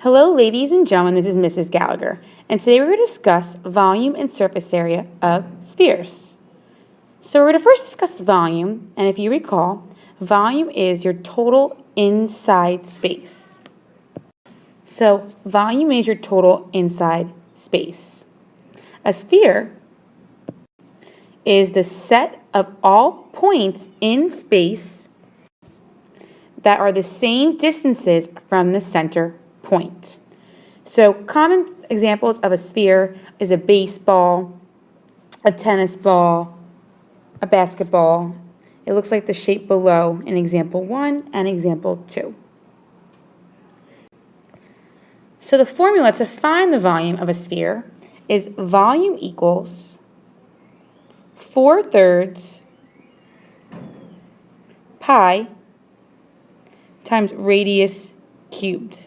Hello, ladies and gentlemen, this is Mrs. Gallagher, and today we're going to discuss volume and surface area of spheres. So we're going to first discuss volume, and if you recall, volume is your total inside space. So volume is your total inside space. A sphere is the set of all points in space that are the same distances from the center point. So common examples of a sphere is a baseball, a tennis ball, a basketball. It looks like the shape below in example 1 and example 2. So the formula to find the volume of a sphere is volume equals 4/3 pi times radius cubed.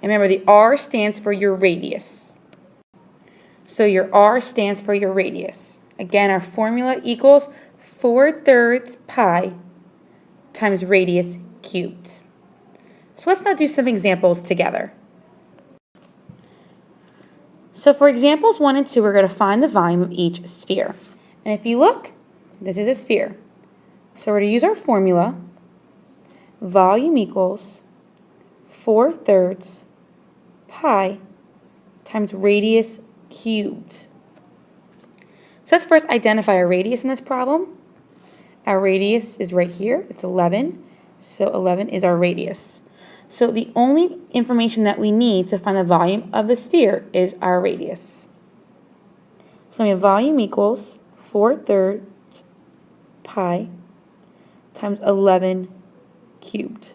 And remember, the R stands for your radius. So your R stands for your radius. Again, our formula equals 4/3 pi times radius cubed. So let's now do some examples together. So for examples 1 and 2, we're going to find the volume of each sphere. And if you look, this is a sphere. So we're going to use our formula. Volume equals 4/3 pi times radius cubed. So let's first identify our radius in this problem. Our radius is right here. It's 11. So 11 is our radius. So the only information that we need to find the volume of the sphere is our radius. So we have volume equals 4/3 pi times 11 cubed.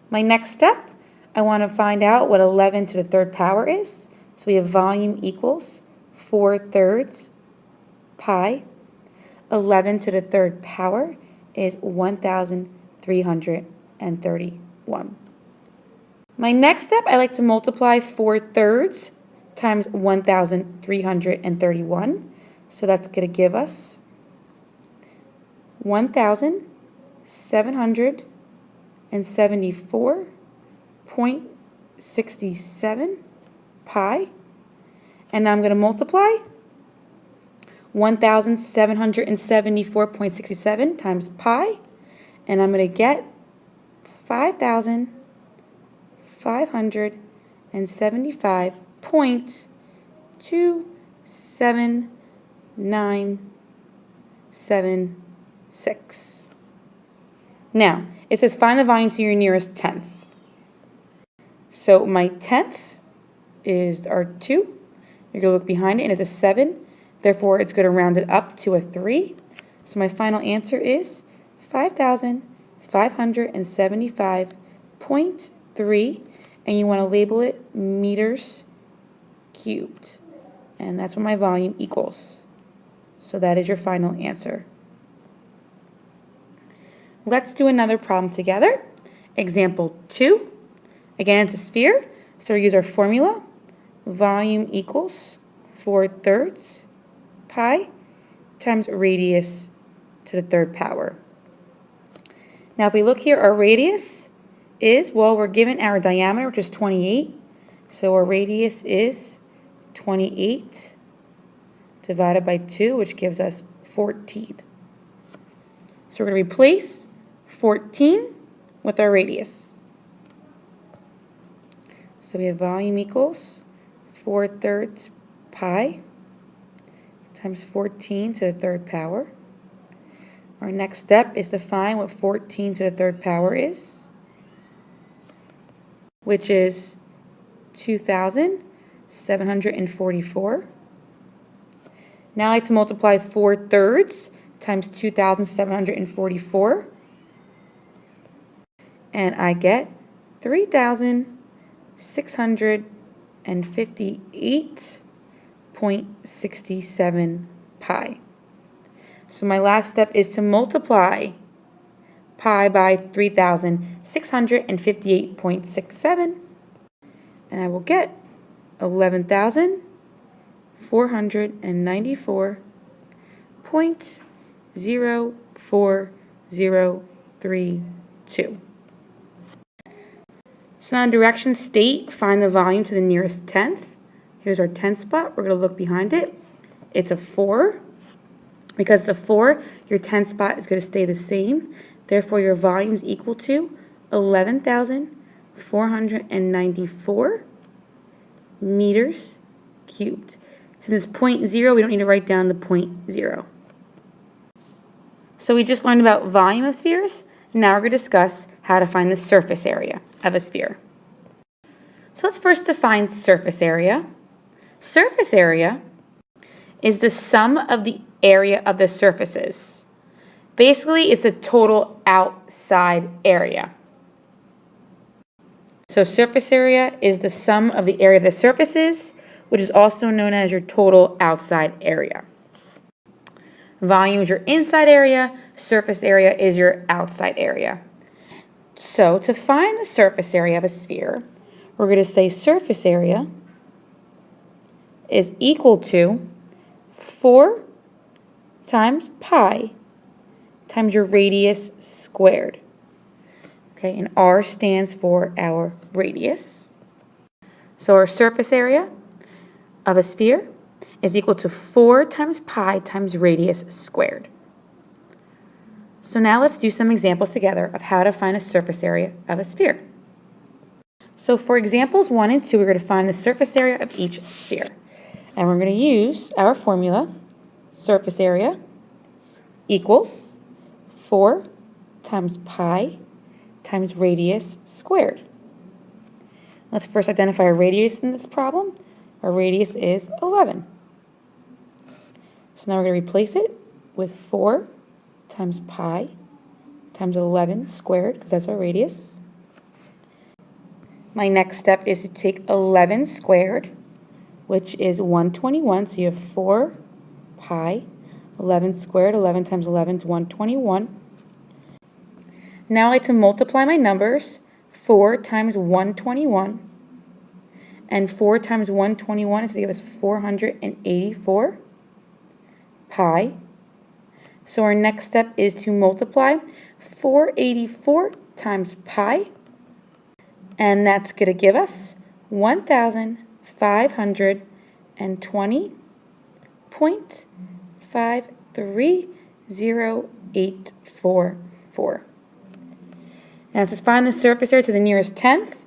My next step, I want to find out what 11 to the third power is. So we have volume equals 4/3 pi. 11 to the third power is 1,331. My next step, I like to multiply 4/3 times 1,331. So that's going to give us 1,774.67 pi. And now I'm going to multiply 1,774.67 times pi. And I'm going to get 5,575.27976. Now, it says find the volume to your nearest tenth. So my tenth is our 2. You're going to look behind it, and it's a 7. Therefore, it's going to round it up to a 3. So my final answer is 5,575.3, and you want to label it meters cubed. And that's what my volume equals. So that is your final answer. Let's do another problem together. Example 2. Again, it's a sphere, so we use our formula. Volume equals 4/3 pi times radius to the third power. Now, if we look here, our radius is, well, we're given our diameter, which is 28. So our radius is 28 divided by 2, which gives us 14. So we're going to replace 14 with our radius. So we have volume equals 4/3 pi times 14 to the third power. Our next step is to find what 14 to the third power is, which is 2,744. Now I like to multiply 4/3 times 2,744. And I get 3,658.67 pi. So my last step is to multiply pi by 3,658.67, and I will get 11,494.0403. 2. So now in direction state, find the volume to the nearest tenth. Here's our tenth spot. We're going to look behind it. It's a 4. Because it's a 4, your tenth spot is going to stay the same. Therefore, your volume is equal to 11,494 meters cubed. So this 0.0, we don't need to write down the 0.0. So we just learned about volume of spheres. Now we're going to discuss how to find the surface area of a sphere. So let's first define surface area. Surface area is the sum of the area of the surfaces. Basically, it's the total outside area. So surface area is the sum of the area of the surfaces, which is also known as your total outside area. Volume is your inside area, surface area is your outside area. So to find the surface area of a sphere, we're going to say surface area is equal to 4 times pi times your radius squared. Okay, and R stands for our radius. So our surface area of a sphere is equal to 4 times pi times radius squared. So now let's do some examples together of how to find a surface area of a sphere. So for examples 1 and 2, we're going to find the surface area of each sphere. And we're going to use our formula, surface area equals 4 times pi times radius squared. Let's first identify our radius in this problem. Our radius is 11. So now we're going to replace it with 4 times pi times 11 squared, because that's our radius. My next step is to take 11 squared, which is 121. So you have 4 pi, 11 squared, 11 times 11 is 121. Now I like to multiply my numbers. 4 times 121. And 4 times 121 is to give us 484 pi. So our next step is to multiply 484 times pi. And that's going to give us 1,520.53084. Now let's just find the surface area to the nearest tenth.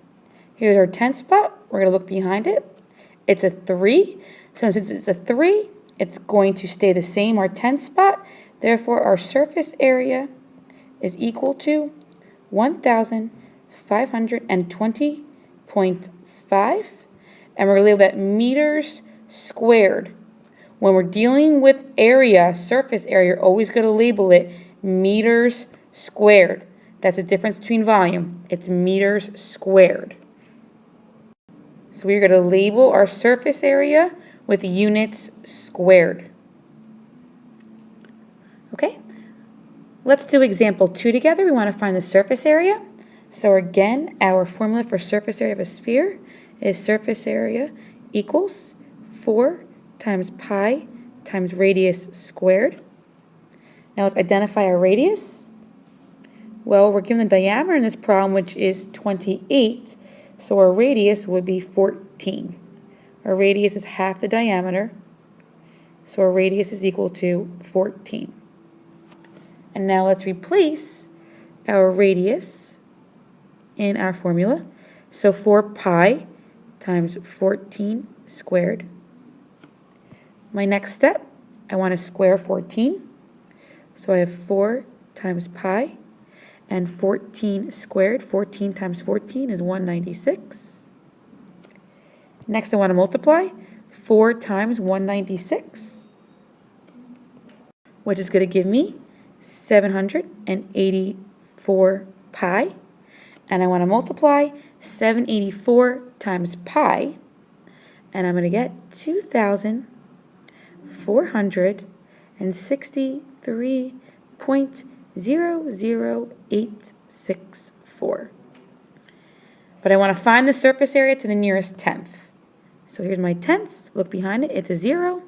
Here's our tenth spot. We're going to look behind it. It's a 3. So since it's a 3, it's going to stay the same, our tenth spot. Therefore, our surface area is equal to 1,520.5. And we're going to label that meters squared. When we're dealing with area, surface area, you're always going to label it meters squared. That's the difference between volume. It's meters squared. So we're going to label our surface area with units squared. Okay, let's do example 2 together. We want to find the surface area. So again, our formula for surface area of a sphere is surface area equals 4 times pi times radius squared. Now let's identify our radius. Well, we're given the diameter in this problem, which is 28, so our radius would be 14. Our radius is half the diameter, so our radius is equal to 14. And now let's replace our radius in our formula. So 4 pi times 14 squared. My next step, I want to square 14. So I have 4 times pi. And 14 squared, 14 times 14 is 196. Next I want to multiply 4 times 196, which is going to give me 784 pi. And I want to multiply 784 times pi, and I'm going to get 2,463.00864. But I want to find the surface area to the nearest tenth. So here's my tenths. Look behind it. It's a 0.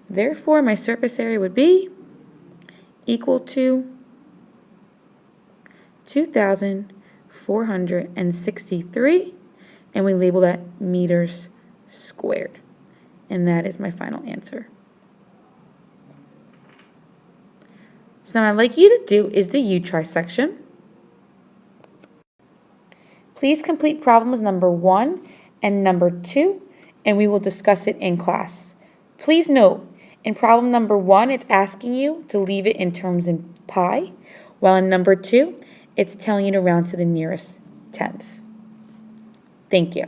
Therefore, my surface area would be equal to 2,463 463, and we label that meters squared. And that is my final answer. So now what I'd like you to do is the you try section. Please complete problems number 1 and number 2, and we will discuss it in class. Please note, in problem number 1, it's asking you to leave it in terms in pi, while in number 2, it's telling you to round to the nearest tenth. Thank you.